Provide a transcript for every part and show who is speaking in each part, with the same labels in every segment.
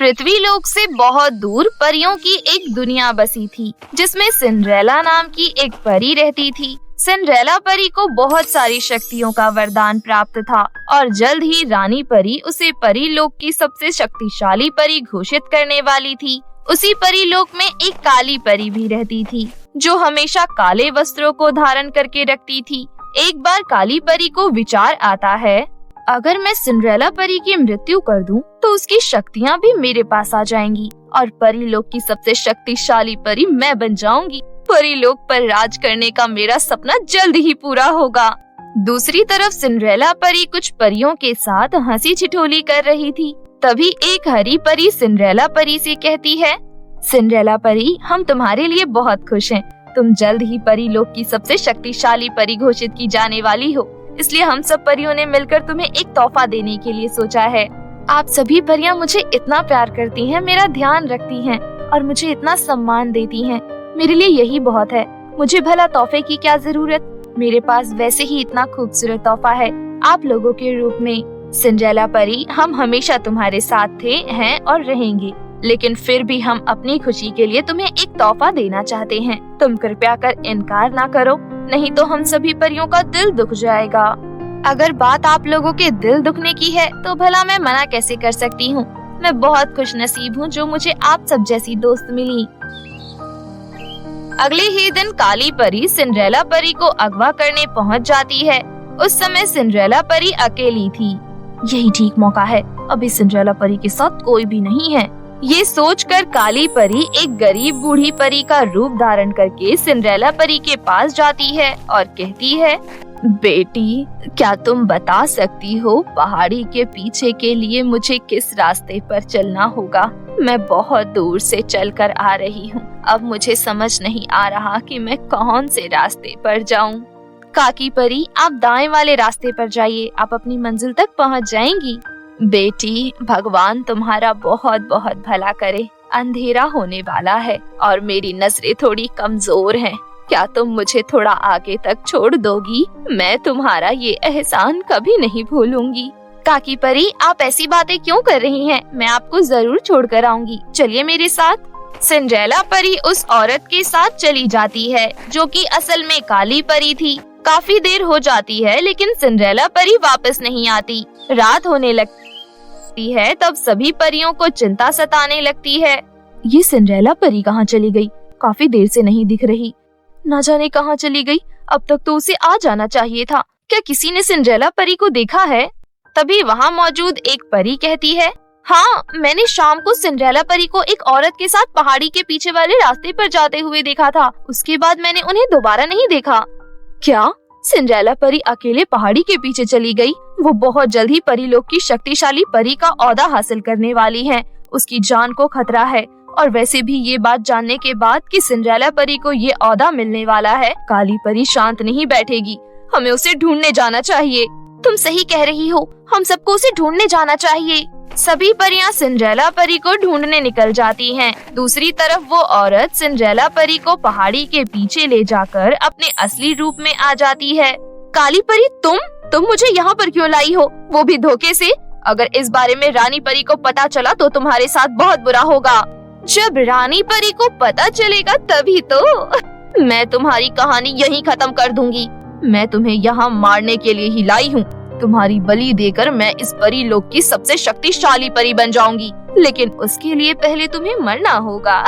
Speaker 1: पृथ्वी लोक से बहुत दूर परियों की एक दुनिया बसी थी, जिसमें सिंड्रेला नाम की एक परी रहती थी। सिंड्रेला परी को बहुत सारी शक्तियों का वरदान प्राप्त था और जल्द ही रानी परी उसे परी लोक की सबसे शक्तिशाली परी घोषित करने वाली थी। उसी परी लोक में एक काली परी भी रहती थी, जो हमेशा काले वस्त्रों को धारण करके रखती थी। एक बार काली परी को विचार आता है, अगर मैं सिंड्रेला परी की मृत्यु कर दूं, तो उसकी शक्तियां भी मेरे पास आ जाएंगी और परी लोक की सबसे शक्तिशाली परी मैं बन जाऊंगी। परी लोक पर राज करने का मेरा सपना जल्द ही पूरा होगा। दूसरी तरफ सिंड्रेला परी कुछ परियों के साथ हंसी ठिठोली कर रही थी। तभी एक हरी परी सिंड्रेला परी से कहती है, सिंड्रेला परी, हम तुम्हारे लिए बहुत खुश हैं। तुम जल्द ही परी लोक की सबसे शक्तिशाली परी घोषित की जाने वाली हो, इसलिए हम सब परियों ने मिलकर तुम्हें एक तोहफा देने के लिए सोचा है। आप सभी परियां मुझे इतना प्यार करती हैं, मेरा ध्यान रखती हैं और मुझे इतना सम्मान देती हैं। मेरे लिए यही बहुत है। मुझे भला तोहफे की क्या जरूरत, मेरे पास वैसे ही इतना खूबसूरत तोहफा है आप लोगों के रूप में। सिंड्रेला परी, हम हमेशा तुम्हारे साथ थे, हैं और रहेंगे, लेकिन फिर भी हम अपनी खुशी के लिए तुम्हें एक तोहफा देना चाहते हैं। तुम कृपया कर इनकार ना करो, नहीं तो हम सभी परियों का दिल दुख जाएगा। अगर बात आप लोगों के दिल दुखने की है तो भला मैं मना कैसे कर सकती हूँ। मैं बहुत खुशनसीब हूँ जो मुझे आप सब जैसी दोस्त मिली। अगले ही दिन काली परी सिंड्रेला परी को अगवा करने पहुँच जाती है। उस समय सिंड्रेला परी अकेली थी। यही ठीक मौका है, अभी सिंड्रेला परी के साथ कोई भी नहीं है। ये सोचकर काली परी एक गरीब बूढ़ी परी का रूप धारण करके सिंड्रेला परी के पास जाती है और कहती है, बेटी, क्या तुम बता सकती हो पहाड़ी के पीछे के लिए मुझे किस रास्ते पर चलना होगा? मैं बहुत दूर से चलकर आ रही हूँ। अब मुझे समझ नहीं आ रहा कि मैं कौन से रास्ते पर जाऊँ। काकी परी, आप दाएं वाले रास्ते पर जाइए, आप अपनी मंजिल तक पहुँच जाएंगी। बेटी, भगवान तुम्हारा बहुत बहुत भला करे। अंधेरा होने वाला है और मेरी नजरें थोड़ी कमजोर हैं। क्या तुम मुझे थोड़ा आगे तक छोड़ दोगी? मैं तुम्हारा ये एहसान कभी नहीं भूलूंगी। काकी परी, आप ऐसी बातें क्यों कर रही हैं? मैं आपको जरूर छोड़कर आऊंगी, चलिए मेरे साथ। सिंड्रेला परी उस औरत के साथ चली जाती है, जो कि असल में काली परी थी। काफी देर हो जाती है, लेकिन सिंड्रेला परी वापस नहीं आती। रात होने लगती है, तब सभी परियों को चिंता सताने लगती है। ये सिंड्रेला परी कहाँ चली गई? काफी देर से नहीं दिख रही, न जाने कहाँ चली गई। अब तक तो उसे आ जाना चाहिए था। क्या किसी ने सिंड्रेला परी को देखा है? तभी वहाँ मौजूद एक परी कहती है, हाँ, मैंने शाम को सिंड्रेला परी को एक औरत के साथ पहाड़ी के पीछे वाले रास्ते पर जाते हुए देखा था। उसके बाद मैंने उन्हें दोबारा नहीं देखा। क्या सिंड्रेला परी अकेले पहाड़ी के पीछे चली गई? वो बहुत जल्द ही परी लोक की शक्तिशाली परी का ओहदा हासिल करने वाली है। उसकी जान को खतरा है। और वैसे भी ये बात जानने के बाद कि सिंड्रेला परी को ये ओहदा मिलने वाला है, काली परी शांत नहीं बैठेगी। हमें उसे ढूंढने जाना चाहिए। तुम सही कह रही हो, हम सबको उसे ढूंढने जाना चाहिए। सभी परियां सिंड्रेला परी को ढूंढने निकल जाती हैं। दूसरी तरफ वो औरत सिंड्रेला परी को पहाड़ी के पीछे ले जाकर अपने असली रूप में आ जाती है। काली परी, तुम मुझे यहाँ पर क्यों लाई हो, वो भी धोखे से? अगर इस बारे में रानी परी को पता चला तो तुम्हारे साथ बहुत बुरा होगा। जब रानी परी को पता चलेगा तभी तो मैं तुम्हारी कहानी यहीं खत्म कर दूंगी। मैं तुम्हें यहाँ मारने के लिए ही लाई हूँ। तुम्हारी बलि देकर मैं इस परी लोक की सबसे शक्तिशाली परी बन जाऊंगी, लेकिन उसके लिए पहले तुम्हें मरना होगा।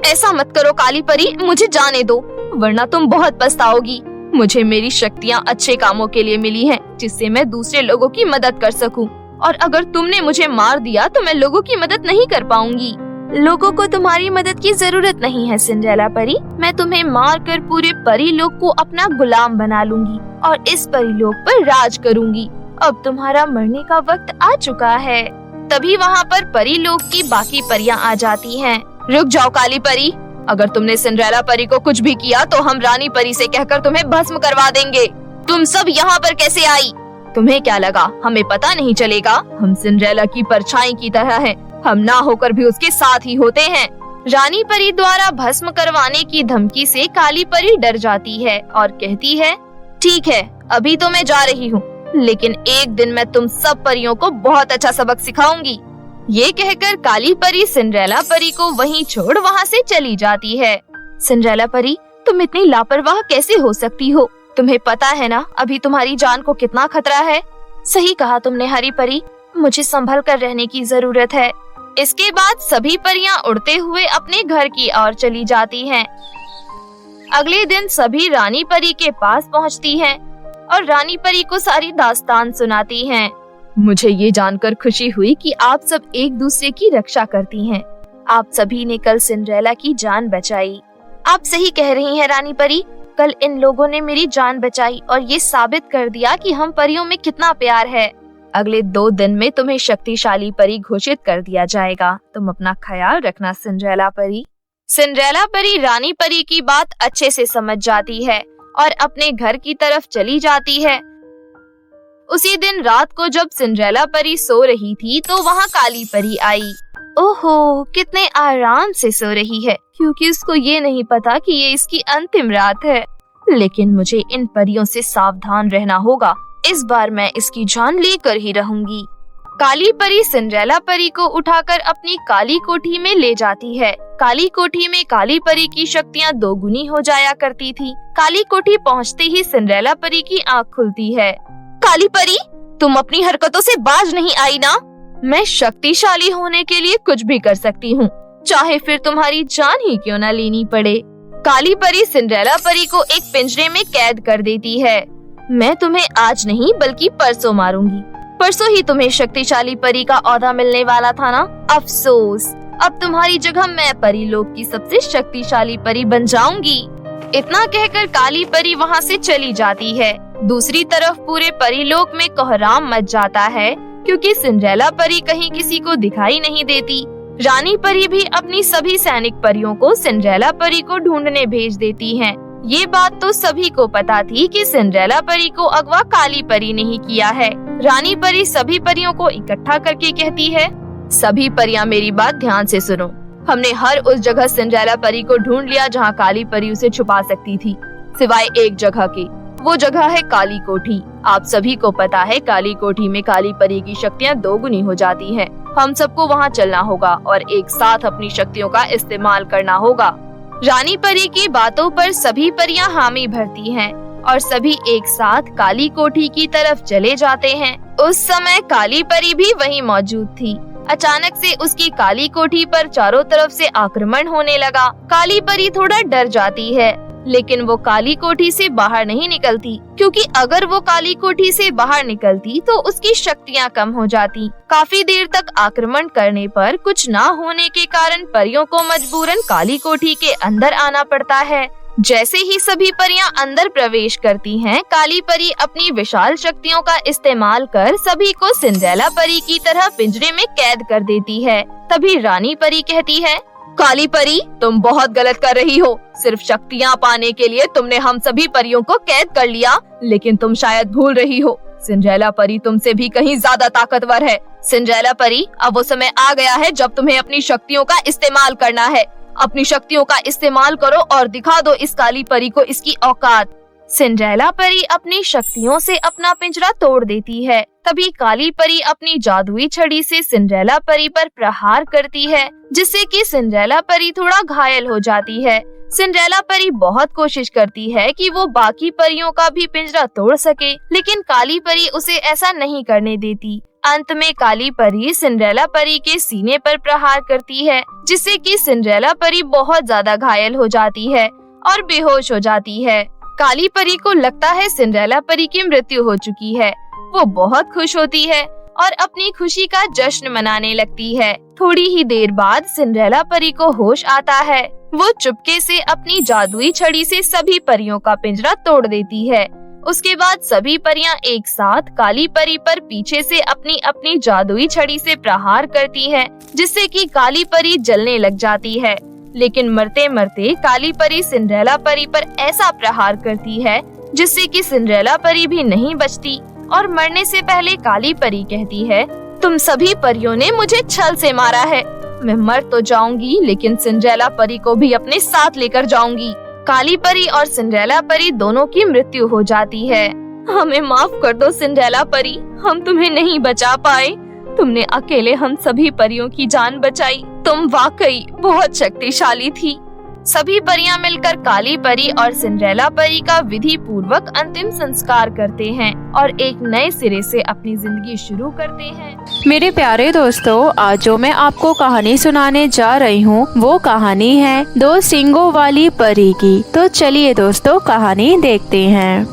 Speaker 1: ऐसा मत करो काली परी, मुझे जाने दो, वरना तुम बहुत पछताओगी। मुझे मेरी शक्तियाँ अच्छे कामों के लिए मिली हैं, जिससे मैं दूसरे लोगों की मदद कर सकूं। और अगर तुमने मुझे मार दिया तो मैं लोगों की मदद नहीं कर पाऊंगी। लोगों को तुम्हारी मदद की जरूरत नहीं है सिंड्रेला परी। मैं तुम्हें मार कर पूरे परी लोक को अपना गुलाम बना लूंगी और इस परी लोक पर राज करूंगी। अब तुम्हारा मरने का वक्त आ चुका है। तभी वहाँ पर परी लोक की बाकी परियां आ जाती हैं। रुक जाओ काली परी, अगर तुमने सिंड्रेला परी को कुछ भी किया तो हम रानी परी से कहकर तुम्हें भस्म करवा देंगे। तुम सब यहाँ पर कैसे आई? तुम्हें क्या लगा हमें पता नहीं चलेगा? हम सिंड्रेला की परछाई की तरह हैं। हम ना होकर भी उसके साथ ही होते हैं। रानी परी द्वारा भस्म करवाने की धमकी से काली परी डर जाती है और कहती है, ठीक है, अभी तो मैं जा रही हूँ, लेकिन एक दिन मैं तुम सब परियों को बहुत अच्छा सबक सिखाऊंगी। ये कहकर काली परी सिंड्रेला परी को वहीं छोड़ वहाँ से चली जाती है। सिंड्रेला परी, तुम इतनी लापरवाह कैसे हो सकती हो? तुम्हें पता है ना अभी तुम्हारी जान को कितना खतरा है। सही कहा तुमने हरी परी, मुझे संभल कर रहने की जरूरत है। इसके बाद सभी परियां उड़ते हुए अपने घर की ओर चली जाती हैं। अगले दिन सभी रानी परी के पास पहुंचती हैं और रानी परी को सारी दास्तान सुनाती हैं। मुझे ये जानकर खुशी हुई कि आप सब एक दूसरे की रक्षा करती हैं। आप सभी ने कल सिंड्रेला की जान बचाई। आप सही कह रही हैं रानी परी, कल इन लोगों ने मेरी जान बचाई और ये साबित कर दिया कि हम परियों में कितना प्यार है। अगले 2 दिन में तुम्हें शक्तिशाली परी घोषित कर दिया जाएगा। तुम अपना ख्याल रखना सिंड्रेला परी। सिंड्रेला परी रानी परी की बात अच्छे से समझ जाती है और अपने घर की तरफ चली जाती है। उसी दिन रात को जब सिंड्रेला परी सो रही थी तो वहाँ काली परी आई। ओहो, कितने आराम से सो रही है, क्योंकि उसको ये नहीं पता कि ये इसकी अंतिम रात है। लेकिन मुझे इन परियों से सावधान रहना होगा। इस बार मैं इसकी जान लेकर ही रहूंगी। काली परी सिंड्रेला परी को उठाकर अपनी काली कोठी में ले जाती है। काली कोठी में काली परी की शक्तियाँ 2 गुनी हो जाया करती थी। काली कोठी पहुँचते ही सिंड्रेला परी की आँख खुलती है। काली परी, तुम अपनी हरकतों से बाज नहीं आई ना? मैं शक्तिशाली होने के लिए कुछ भी कर सकती हूँ, चाहे फिर तुम्हारी जान ही क्यों न लेनी पड़े। काली परी सिंड्रेला परी को एक पिंजरे में कैद कर देती है। मैं तुम्हें आज नहीं बल्कि परसों मारूंगी। परसों ही तुम्हें शक्तिशाली परी का ओहदा मिलने वाला था ना? अफसोस, अब तुम्हारी जगह मैं परीलोक की सबसे शक्तिशाली परी बन जाऊंगी। इतना कहकर काली परी वहाँ से चली जाती है। दूसरी तरफ पूरे परीलोक में कोहराम मच जाता है, क्योंकि सिंड्रेला परी कहीं किसी को दिखाई नहीं देती। रानी परी भी अपनी सभी सैनिक परियों को सिंड्रेला परी को ढूंढने भेज देती हैं। ये बात तो सभी को पता थी कि सिंड्रेला परी को अगवा काली परी ने ही किया है। रानी परी सभी परियों को इकट्ठा करके कहती है, सभी परियां मेरी बात ध्यान से सुनो। हमने हर उस जगह सिंड्रेला परी को ढूंढ लिया जहाँ काली परी उसे छुपा सकती थी, सिवाय एक जगह के। वो जगह है काली कोठी। आप सभी को पता है काली कोठी में काली परी की शक्तियाँ 2 गुनी हो जाती हैं। हम सबको वहाँ चलना होगा और एक साथ अपनी शक्तियों का इस्तेमाल करना होगा। रानी परी की बातों पर सभी परियां हामी भरती हैं और सभी एक साथ काली कोठी की तरफ चले जाते हैं। उस समय काली परी भी वहीं मौजूद थी। अचानक से उसकी काली कोठी पर चारों तरफ से आक्रमण होने लगा। काली परी थोड़ा डर जाती है, लेकिन वो काली कोठी से बाहर नहीं निकलती, क्योंकि अगर वो काली कोठी से बाहर निकलती तो उसकी शक्तियाँ कम हो जाती। काफी देर तक आक्रमण करने पर कुछ ना होने के कारण परियों को मजबूरन काली कोठी के अंदर आना पड़ता है। जैसे ही सभी परियां अंदर प्रवेश करती हैं, काली परी अपनी विशाल शक्तियों का इस्तेमाल कर सभी को सिंड्रेला परी की तरह पिंजरे में कैद कर देती है। तभी रानी परी कहती है, काली परी, तुम बहुत गलत कर रही हो। सिर्फ शक्तियाँ पाने के लिए तुमने हम सभी परियों को कैद कर लिया, लेकिन तुम शायद भूल रही हो, सिंड्रेला परी तुमसे भी कहीं ज्यादा ताकतवर है। सिंड्रेला परी, अब वो समय आ गया है जब तुम्हें अपनी शक्तियों का इस्तेमाल करना है। अपनी शक्तियों का इस्तेमाल करो और दिखा दो इस काली परी को इसकी औकात। सिंड्रेला परी अपनी शक्तियों से अपना पिंजरा तोड़ देती है। तभी काली परी अपनी जादुई छड़ी से सिंड्रेला परी पर प्रहार करती है, जिससे कि सिंड्रेला परी थोड़ा घायल हो जाती है। सिंड्रेला परी बहुत कोशिश करती है कि वो बाकी परियों का भी पिंजरा तोड़ सके, लेकिन काली परी उसे ऐसा नहीं करने देती। अंत में काली परी सिंड्रेला परी के सीने पर प्रहार करती है, जिससे कि सिंड्रेला परी बहुत ज्यादा घायल हो जाती है और बेहोश हो जाती है। काली परी को लगता है सिंड्रेला परी की मृत्यु हो चुकी है। वो बहुत खुश होती है और अपनी खुशी का जश्न मनाने लगती है। थोड़ी ही देर बाद सिंड्रेला परी को होश आता है। वो चुपके से अपनी जादुई छड़ी से सभी परियों का पिंजरा तोड़ देती है। उसके बाद सभी परियां एक साथ काली परी पर पीछे से अपनी अपनी जादुई छड़ी से प्रहार करती है, जिससे कि काली परी जलने लग जाती है। लेकिन मरते मरते काली परी सिंड्रेला परी पर ऐसा प्रहार करती है जिससे कि सिंड्रेला परी भी नहीं बचती और मरने से पहले काली परी कहती है, तुम सभी परियों ने मुझे छल से मारा है। मैं मर तो जाऊंगी, लेकिन सिंड्रेला परी को भी अपने साथ लेकर जाऊंगी। काली परी और सिंड्रेला परी दोनों की मृत्यु हो जाती है। हमें माफ कर दो सिंड्रेला परी, हम तुम्हें नहीं बचा पाए। तुमने अकेले हम सभी परियों की जान बचाई। तुम वाकई बहुत शक्तिशाली थी। सभी परियां मिलकर काली परी और सिंड्रेला परी का विधि पूर्वक अंतिम संस्कार करते हैं और एक नए सिरे से अपनी जिंदगी शुरू करते हैं।
Speaker 2: मेरे प्यारे दोस्तों, आज जो मैं आपको कहानी सुनाने जा रही हूँ वो कहानी है 2 सींगों वाली परी की। तो चलिए दोस्तों, कहानी देखते हैं।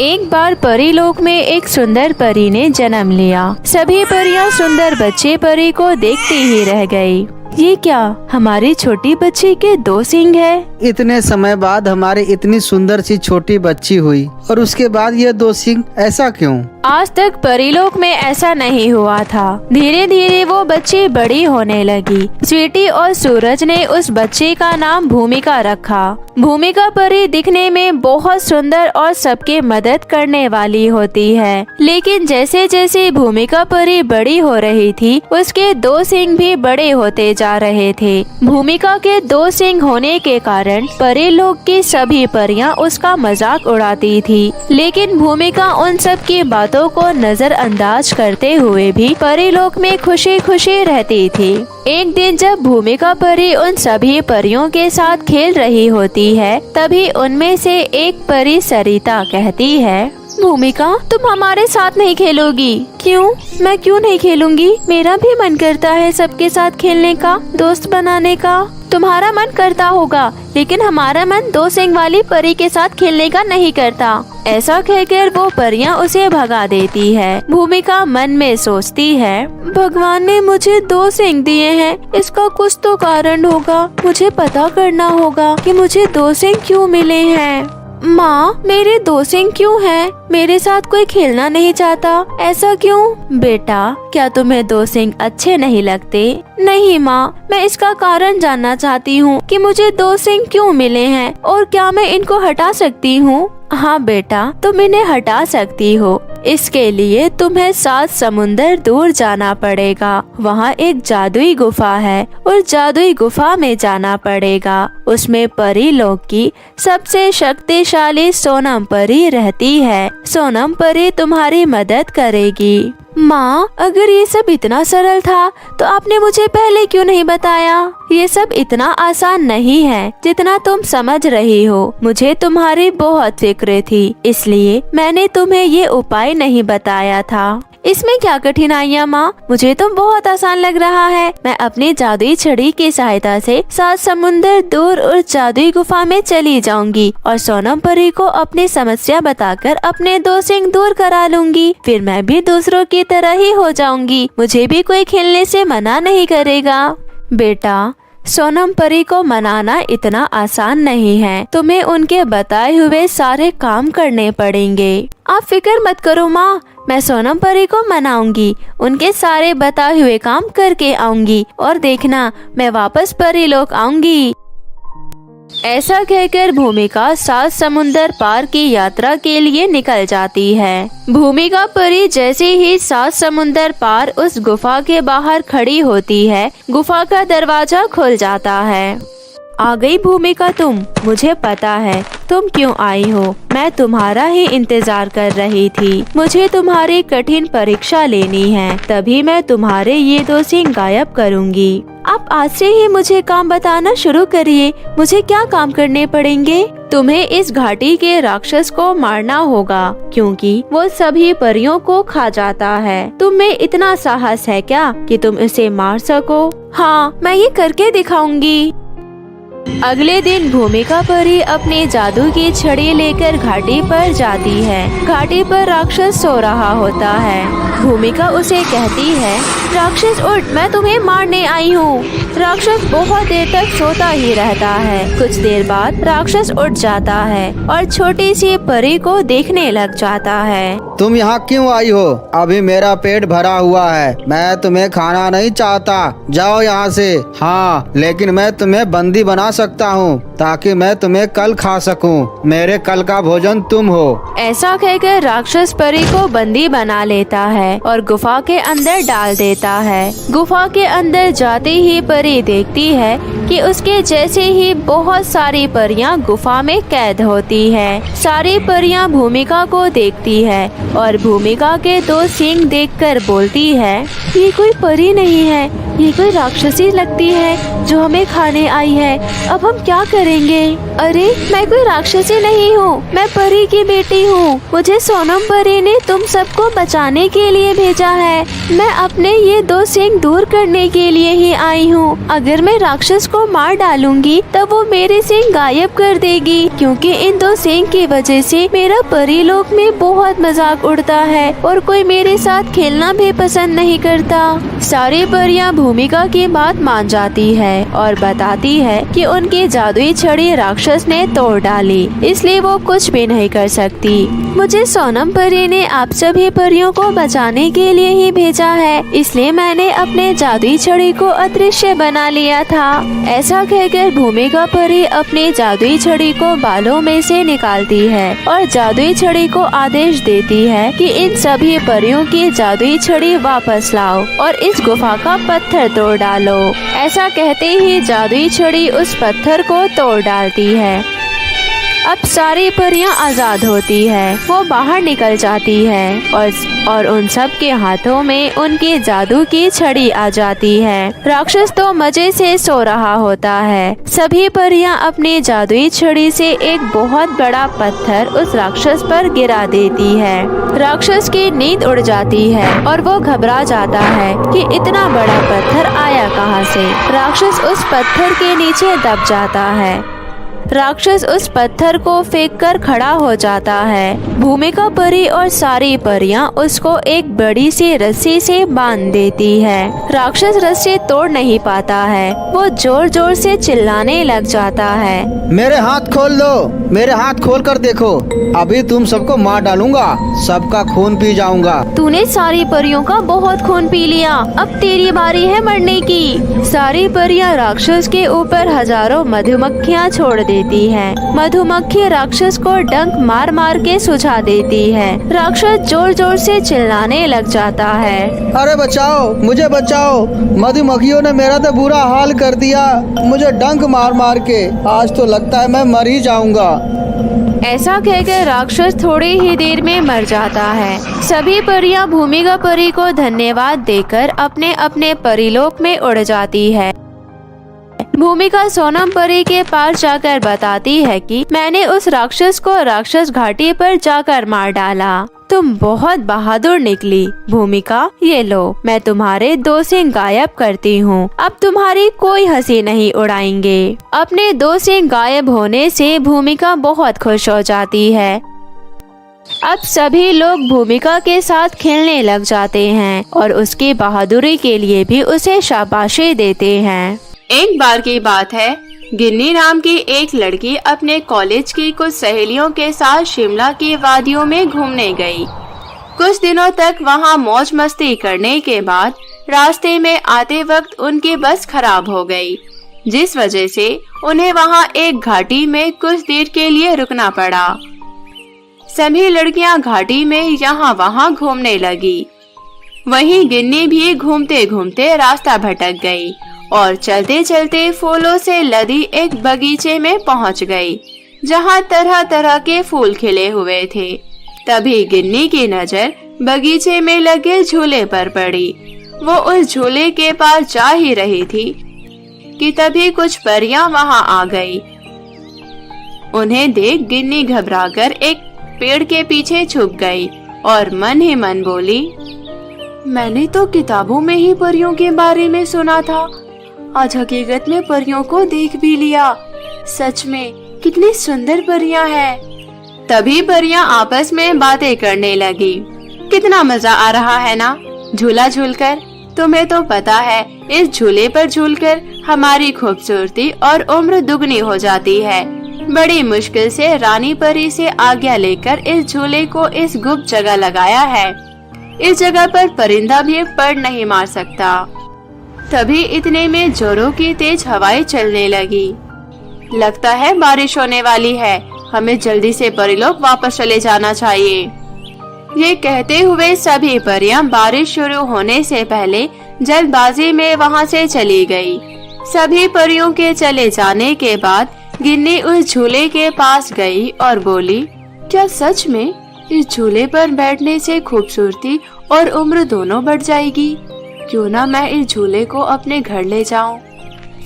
Speaker 2: एक बार परीलोक में एक सुंदर परी ने जन्म लिया। सभी परियां सुंदर बच्चे परी को देखती ही रह गई। ये क्या, हमारी छोटी बच्ची के 2 सींग है?
Speaker 3: इतने समय बाद हमारी इतनी सुंदर सी छोटी बच्ची हुई और उसके बाद ये 2 सींग, ऐसा क्यों?
Speaker 2: आज तक परीलोक में ऐसा नहीं हुआ था। धीरे धीरे वो बच्ची बड़ी होने लगी। स्वीटी और सूरज ने उस बच्चे का नाम भूमिका रखा। भूमिका परी दिखने में बहुत सुंदर और सबके मदद करने वाली होती है, लेकिन जैसे जैसे भूमिका परी बड़ी हो रही थी उसके 2 सींग भी बड़े होते जा रहे थे। भूमिका के 2 सींग होने के कारण परीलोक की सभी परियां उसका मजाक उड़ाती थी, लेकिन भूमिका उन सब की बातों को नजरअंदाज करते हुए भी परीलोक में खुशी खुशी रहती थी। एक दिन जब भूमिका परी उन सभी परियों के साथ खेल रही होती है, तभी उनमें से एक परी सरिता कहती है, भूमिका, तुम हमारे साथ नहीं खेलोगी? क्यों? मैं क्यों नहीं खेलूंगी? मेरा भी मन करता है सबके साथ खेलने का, दोस्त बनाने का। तुम्हारा मन करता होगा, लेकिन हमारा मन 2 सींग वाली परी के साथ खेलने का नहीं करता। ऐसा कहकर वो परियां उसे भगा देती है। भूमिका मन में सोचती है, भगवान ने मुझे 2 सींग दिए हैं, इसका कुछ तो कारण होगा। मुझे पता करना होगा कि मुझे 2 सींग क्यों मिले हैं। माँ, मेरे 2 सींग क्यों हैं? मेरे साथ कोई खेलना नहीं चाहता, ऐसा क्यों? बेटा, क्या तुम्हें 2 सींग अच्छे नहीं लगते? नहीं माँ, मैं इसका कारण जानना चाहती हूँ कि मुझे 2 सींग क्यों मिले हैं और क्या मैं इनको हटा सकती हूँ? हाँ बेटा, तुम इन्हें हटा सकती हो। इसके लिए तुम्हें 7 समुंदर दूर जाना पड़ेगा। वहाँ एक जादुई गुफा है और जादुई गुफा में जाना पड़ेगा। उसमें परीलोक की सबसे शक्तिशाली सोनम परी रहती है। सोनम परी तुम्हारी मदद करेगी। माँ, अगर ये सब इतना सरल था तो आपने मुझे पहले क्यों नहीं बताया? ये सब इतना आसान नहीं है जितना तुम समझ रही हो। मुझे तुम्हारी बहुत फिक्र थी, इसलिए मैंने तुम्हें ये उपाय नहीं बताया था। इसमें क्या कठिनाइयाँ माँ? मुझे तो बहुत आसान लग रहा है। मैं अपनी जादुई छड़ी की सहायता से 7 समुंदर दूर उस जादुई गुफा में चली जाऊंगी और सोनम परी को अपनी समस्या बताकर अपने 2 सींग दूर करा लूंगी। फिर मैं भी दूसरों की तरह ही हो जाऊंगी। मुझे भी कोई खेलने से मना नहीं करेगा। बेटा, सोनम परी को मनाना इतना आसान नहीं है। तुम्हें उनके बताए हुए सारे काम करने पड़ेंगे। आप फिक्र मत करो माँ, मैं सोनम परी को मनाऊंगी। उनके सारे बताए हुए काम करके आऊंगी और देखना, मैं वापस परीलोक आऊंगी। ऐसा कहकर भूमिका 7 समुंदर पार की यात्रा के लिए निकल जाती है। भूमिका परी जैसे ही 7 समुंदर पार उस गुफा के बाहर खड़ी होती है, गुफा का दरवाजा खुल जाता है। आ गई भूमिका तुम? मुझे पता है तुम क्यों आई हो। मैं तुम्हारा ही इंतजार कर रही थी। मुझे तुम्हारी कठिन परीक्षा लेनी है, तभी मैं तुम्हारे ये 2 सींग गायब करूंगी। आप आज से ही मुझे काम बताना शुरू करिए। मुझे क्या काम करने पड़ेंगे? तुम्हें इस घाटी के राक्षस को मारना होगा, क्योंकि वो सभी परियों को खा जाता है। तुम में इतना साहस है क्या कि तुम इसे मार सको? हाँ, मैं ये करके दिखाऊंगी। अगले दिन भूमिका परी अपनी जादू की छड़ी लेकर घाटी पर जाती है। घाटी पर राक्षस सो रहा होता है। भूमिका उसे कहती है, राक्षस उठ, मैं तुम्हें मारने आई हूँ। राक्षस बहुत देर तक सोता ही रहता है। कुछ देर बाद राक्षस उठ जाता है और छोटी सी परी को देखने लग जाता है।
Speaker 3: तुम यहाँ क्यों आई हो? अभी मेरा पेट भरा हुआ है, मैं तुम्हें खाना नहीं चाहता। जाओ यहाँ से। हाँ, लेकिन मैं तुम्हें बंदी बना सकता हूँ ताकि मैं तुम्हें कल खा सकूँ। मेरे कल का भोजन तुम हो।
Speaker 2: ऐसा कहकर राक्षस परी को बंदी बना लेता है और गुफा के अंदर डाल देता है। गुफा के अंदर जाते ही परी देखती है कि उसके जैसे ही बहुत सारी परियां गुफा में कैद होती है। सारी परियां भूमिका को देखती है और भूमिका के 2 सींग देखकर बोलती है, ये कोई परी नहीं है, ये कोई राक्षसी लगती है जो हमें खाने आई है। अब हम क्या करेंगे? अरे मैं कोई राक्षसी नहीं हूँ, मैं परी की बेटी हूँ। मुझे सोनम परी ने तुम सबको बचाने के लिए भेजा है। मैं अपने ये 2 सींग दूर करने के लिए ही आई हूँ। अगर मैं राक्षस को मार डालूंगी तब वो मेरे सींग गायब कर देगी, क्योंकि इन 2 सींग की वजह से मेरा परी लोक में बहुत मजाक उड़ता है और कोई मेरे साथ खेलना भी पसंद नहीं करता। सारी परियां भूमिका की बात मान जाती है और बताती है कि उनकी जादुई छड़ी राक्षस ने तोड़ डाली, इसलिए वो कुछ भी नहीं कर सकती। मुझे सोनम परी ने आप सभी परियों को बचाने के लिए ही भेजा है, इसलिए मैंने अपने जादुई छड़ी को अदृश्य बना लिया था। ऐसा कहकर भूमिका परी अपनी जादुई छड़ी को बालों में से निकालती है और जादुई छड़ी को आदेश देती है कि इन सभी परियों की जादुई छड़ी वापस लाओ और इस गुफा का पत्थर तोड़ डालो। ऐसा कहते ही जादुई छड़ी उस पत्थर को तोड़ डालती है। अब सारी परियां आजाद होती है, वो बाहर निकल जाती है और उन सब के हाथों में उनकी जादू की छड़ी आ जाती है। राक्षस तो मजे से सो रहा होता है। सभी परियां अपनी जादुई छड़ी से एक बहुत बड़ा पत्थर उस राक्षस पर गिरा देती है। राक्षस की नींद उड़ जाती है और वो घबरा जाता है कि इतना बड़ा पत्थर आया कहाँ से। राक्षस उस पत्थर के नीचे दब जाता है। राक्षस उस पत्थर को फेंककर खड़ा हो जाता है। भूमिका परी और सारी परियां उसको एक बड़ी सी रस्सी से बांध देती है। राक्षस रस्सी तोड़ नहीं पाता है, वो जोर जोर से चिल्लाने लग जाता है,
Speaker 3: मेरे हाथ खोल दो, मेरे हाथ खोल कर देखो, अभी तुम सबको मार डालूंगा, सबका खून पी जाऊंगा।
Speaker 2: तूने सारी परियों का बहुत खून पी लिया, अब तेरी बारी है मरने की। सारी परियां राक्षस के ऊपर हजारों मधुमक्खियां छोड़ देती है। मधुमक्खी राक्षस को डंक मार मार के सुझा देती है। राक्षस जोर जोर से चिल्लाने लग जाता है,
Speaker 3: अरे बचाओ, मुझे बचाओ, मधुमक्खियों ने मेरा तो बुरा हाल कर दिया, मुझे डंक मार मार के, आज तो लगता है मैं मर ही जाऊंगा।
Speaker 2: ऐसा कहकर राक्षस थोड़ी ही देर में मर जाता है। सभी परियां भूमिका परी को धन्यवाद देकर अपने अपने परिलोक में उड़ जाती है। भूमिका सोनम परी के पास जाकर बताती है कि मैंने उस राक्षस को राक्षस घाटी पर जाकर मार डाला। तुम बहुत बहादुर निकली भूमिका, ये लो मैं तुम्हारे 2 सींग गायब करती हूँ, अब तुम्हारी कोई हंसी नहीं उड़ाएंगे। अपने 2 सींग गायब होने से भूमिका बहुत खुश हो जाती है। अब सभी लोग भूमिका के साथ खेलने लग जाते हैं और उसकी बहादुरी के लिए भी उसे शाबाशी देते हैं।
Speaker 4: एक बार की बात है, गिन्नी नाम की एक लड़की अपने कॉलेज की कुछ सहेलियों के साथ शिमला की वादियों में घूमने गई। कुछ दिनों तक वहां मौज मस्ती करने के बाद रास्ते में आते वक्त उनकी बस खराब हो गई, जिस वजह से उन्हें वहां एक घाटी में कुछ देर के लिए रुकना पड़ा। सभी लड़कियां घाटी में यहाँ वहां घूमने लगी। वहीं गिन्नी भी घूमते घूमते रास्ता भटक गई और चलते चलते फूलों से लदी एक बगीचे में पहुंच गई, जहां तरह तरह के फूल खिले हुए थे। तभी गिन्नी की नजर बगीचे में लगे झूले पर पड़ी। वो उस झूले के पास जा ही रही थी कि तभी कुछ परियां वहां आ गई। उन्हें देख गिन्नी घबराकर एक पेड़ के पीछे छुप गई और मन ही मन बोली, मैंने तो किताबों में ही परियों के बारे में सुना था, आज हकीकत में परियों को देख भी लिया। सच में कितनी सुंदर परियां हैं। तभी परियां आपस में बातें करने लगी। कितना मजा आ रहा है ना झूला झूलकर। तुम्हें तो पता है इस झूले पर झूलकर हमारी खूबसूरती और उम्र दुगनी हो जाती है। बड़ी मुश्किल से रानी परी से आज्ञा लेकर इस झूले को इस गुप्त जगह लगाया है। इस जगह पर परिंदा भी पैर नहीं मार सकता। तभी इतने में जोरों की तेज हवाएं चलने लगी। लगता है बारिश होने वाली है, हमें जल्दी से परिलोक वापस चले जाना चाहिए। ये कहते हुए सभी परियां बारिश शुरू होने से पहले जल्दबाजी में वहां से चली गई। सभी परियों के चले जाने के बाद गिन्नी उस झूले के पास गई और बोली, क्या सच में इस झूले पर बैठने से खूबसूरती और उम्र दोनों बढ़ जाएगी? क्यों ना मैं इस झूले को अपने घर ले जाऊं।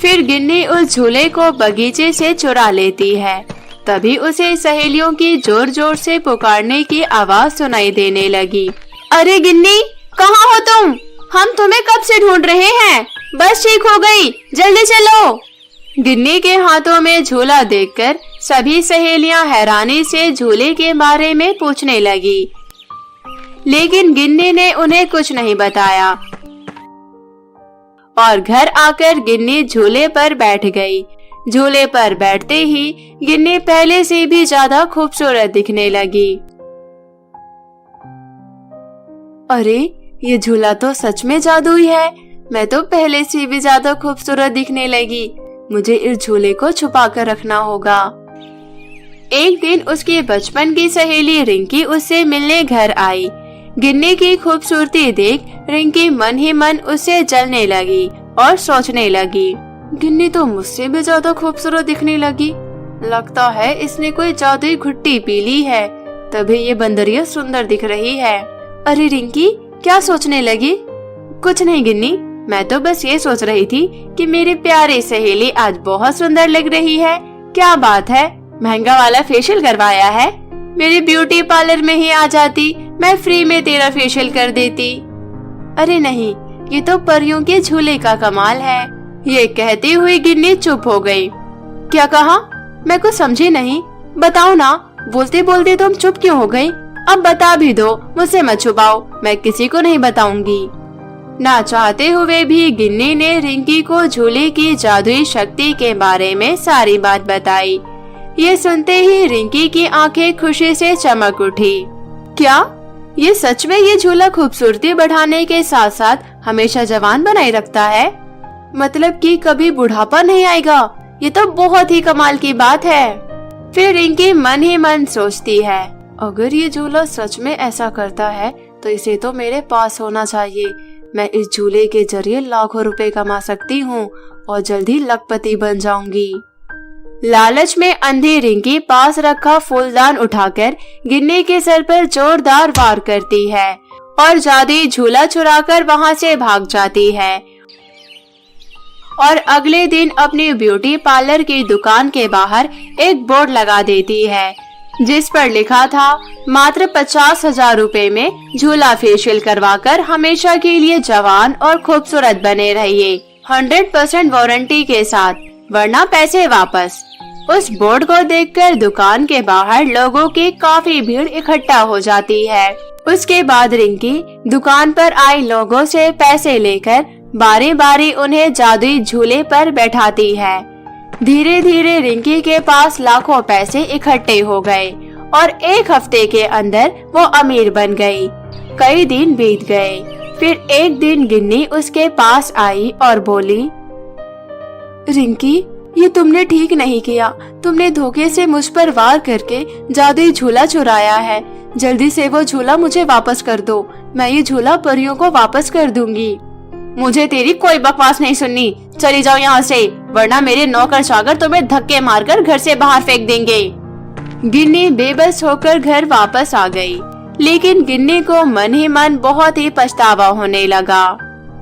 Speaker 4: फिर गिन्नी उस झूले को बगीचे से चुरा लेती है। तभी उसे सहेलियों की जोर जोर से पुकारने की आवाज सुनाई देने लगी। अरे गिन्नी, कहाँ हो तुम? हम तुम्हें कब से ढूंढ रहे हैं। बस ठीक हो गई, जल्दी चलो। गिन्नी के हाथों में झूला देखकर सभी सहेलियां हैरानी से झूले के बारे में पूछने लगी, लेकिन गिन्नी ने उन्हें कुछ नहीं बताया और घर आकर गिन्नी झूले पर बैठ गई। झूले पर बैठते ही गिन्नी पहले से भी ज्यादा खूबसूरत दिखने लगी। अरे, ये झूला तो सच में जादुई है। मैं तो पहले से भी ज्यादा खूबसूरत दिखने लगी। मुझे इस झूले को छुपा कर रखना होगा। एक दिन उसकी बचपन की सहेली रिंकी उससे मिलने घर आई। गिन्नी की खूबसूरती देख रिंकी मन ही मन उससे जलने लगी और सोचने लगी, गिन्नी तो मुझसे भी ज्यादा खूबसूरत दिखने लगी। लगता है इसने कोई जादुई घुट्टी पी ली है, तभी ये बंदरिया सुंदर दिख रही है। अरे रिंकी, क्या सोचने लगी? कुछ नहीं गिन्नी, मैं तो बस ये सोच रही थी कि मेरी प्यारी सहेली आज बहुत सुंदर लग रही है। क्या बात है, महंगा वाला फेशियल करवाया है? मेरे ब्यूटी पार्लर में ही आ जाती, मैं फ्री में तेरा फेशियल कर देती। अरे नहीं, ये तो परियों के झूले का कमाल है। ये कहती हुई गिन्नी चुप हो गई। क्या कहा? मैं कुछ समझी नहीं। बताओ ना, बोलते बोलते तुम चुप क्यों हो गई? अब बता भी दो, मुझसे मत छुपाओ, मैं किसी को नहीं बताऊंगी। ना चाहते हुए भी गिन्नी ने रिंकी को झूले की जादुई शक्ति के बारे में सारी बात बताई। ये सुनते ही रिंकी की आंखें खुशी से चमक उठी। क्या ये सच में ये झूला खूबसूरती बढ़ाने के साथ साथ हमेशा जवान बनाए रखता है? मतलब कि कभी बुढ़ापा नहीं आएगा? ये तो बहुत ही कमाल की बात है। फिर रिंकी मन ही मन सोचती है, अगर ये झूला सच में ऐसा करता है तो इसे तो मेरे पास होना चाहिए। मैं इस झूले के जरिए लाखों रुपए कमा सकती हूँ और जल्दी लखपति बन जाऊंगी। लालच में अंधी रिंकी पास रखा फूलदान उठाकर गिन्नी के सर पर जोरदार वार करती है और जादुई झूला चुराकर वहां से भाग जाती है। और अगले दिन अपनी ब्यूटी पार्लर की दुकान के बाहर एक बोर्ड लगा देती है, जिस पर लिखा था, मात्र 50,000 रुपए में झूला फेशियल करवाकर हमेशा के लिए जवान और खूबसूरत बने रहिए, 100% वारंटी के साथ, वरना पैसे वापस। उस बोर्ड को देखकर दुकान के बाहर लोगों की काफी भीड़ इकट्ठा हो जाती है। उसके बाद रिंकी दुकान पर आए लोगों से पैसे लेकर बारी बारी उन्हें जादुई झूले पर बैठाती है। धीरे धीरे रिंकी के पास लाखों पैसे इकट्ठे हो गए और एक हफ्ते के अंदर वो अमीर बन गई। कई दिन बीत गए। फिर एक दिन गिन्नी उसके पास आई और बोली, रिंकी, ये तुमने ठीक नहीं किया। तुमने धोखे से मुझ पर वार करके जादुई झूला चुराया है। जल्दी से वो झूला मुझे वापस कर दो। मैं ये झूला परियों को वापस कर दूंगी। मुझे तेरी कोई बकवास नहीं सुननी। चली जाओ यहाँ से, वरना मेरे नौकर चाकर तुम्हें धक्के मारकर घर से बाहर फेंक देंगे। गिन्नी बेबस होकर घर वापस आ गई, लेकिन गिन्नी को मन ही मन बहुत ही पछतावा होने लगा।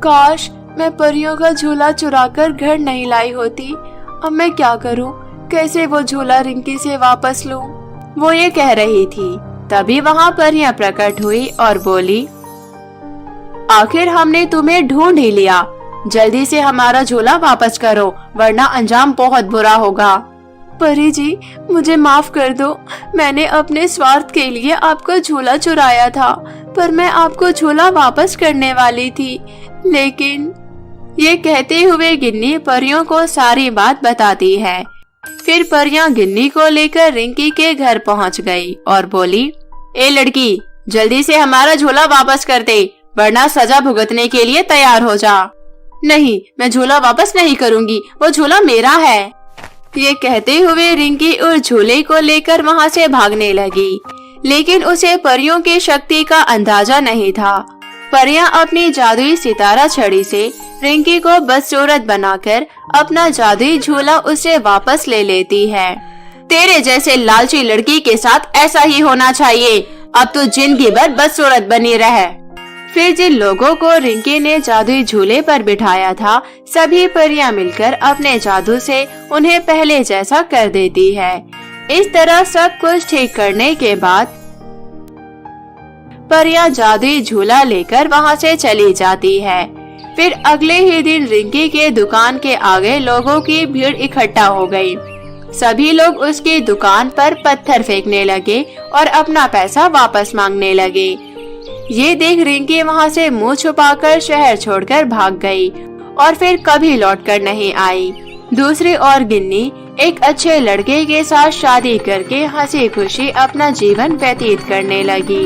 Speaker 4: काश मैं परियों का झूला चुराकर घर नहीं लाई होती। अब मैं क्या करूं? कैसे वो झूला रिंकी से वापस लूं? वो ये कह रही थी, तभी वहाँ परियां प्रकट हुई और बोली, आखिर हमने तुम्हें ढूंढ ही लिया। जल्दी से हमारा झूला वापस करो, वरना अंजाम बहुत बुरा होगा। परी जी, मुझे माफ कर दो। मैंने अपने स्वार्थ के लिए आपका झूला चुराया था, पर मैं आपको झूला वापस करने वाली थी, लेकिन। ये कहते हुए गिन्नी परियों को सारी बात बताती है। फिर परियां गिन्नी को लेकर रिंकी के घर पहुंच गई और बोली, ए लड़की, जल्दी से हमारा झूला वापस कर दे, वरना सजा भुगतने के लिए तैयार हो जा। नहीं, मैं झूला वापस नहीं करूंगी, वो झूला मेरा है। ये कहते हुए रिंकी उस झूले को लेकर वहां से भागने लगी, लेकिन उसे परियों की शक्ति का अंदाजा नहीं था। परियां अपनी जादुई सितारा छड़ी से रिंकी को बदसूरत बनाकर अपना जादुई झूला उसे वापस ले लेती है। तेरे जैसे लालची लड़की के साथ ऐसा ही होना चाहिए। अब तू जिंदगी भर बदसूरत बनी रहे। फिर जिन लोगों को रिंकी ने जादुई झूले पर बिठाया था, सभी परियां मिलकर अपने जादू से उन्हें पहले जैसा कर देती है। इस तरह सब कुछ ठीक करने के बाद परियां जादुई झूला लेकर वहां से चली जाती है। फिर अगले ही दिन रिंकी के दुकान के आगे लोगों की भीड़ इकट्ठा हो गई। सभी लोग उसकी दुकान पर पत्थर फेंकने लगे और अपना पैसा वापस मांगने लगे। ये देख रिंकी वहां से मुंह छुपाकर शहर छोड़कर भाग गई और फिर कभी लौटकर नहीं आई। दूसरी ओर गिन्नी एक अच्छे लड़के के साथ शादी करके हंसी खुशी अपना जीवन व्यतीत करने लगी।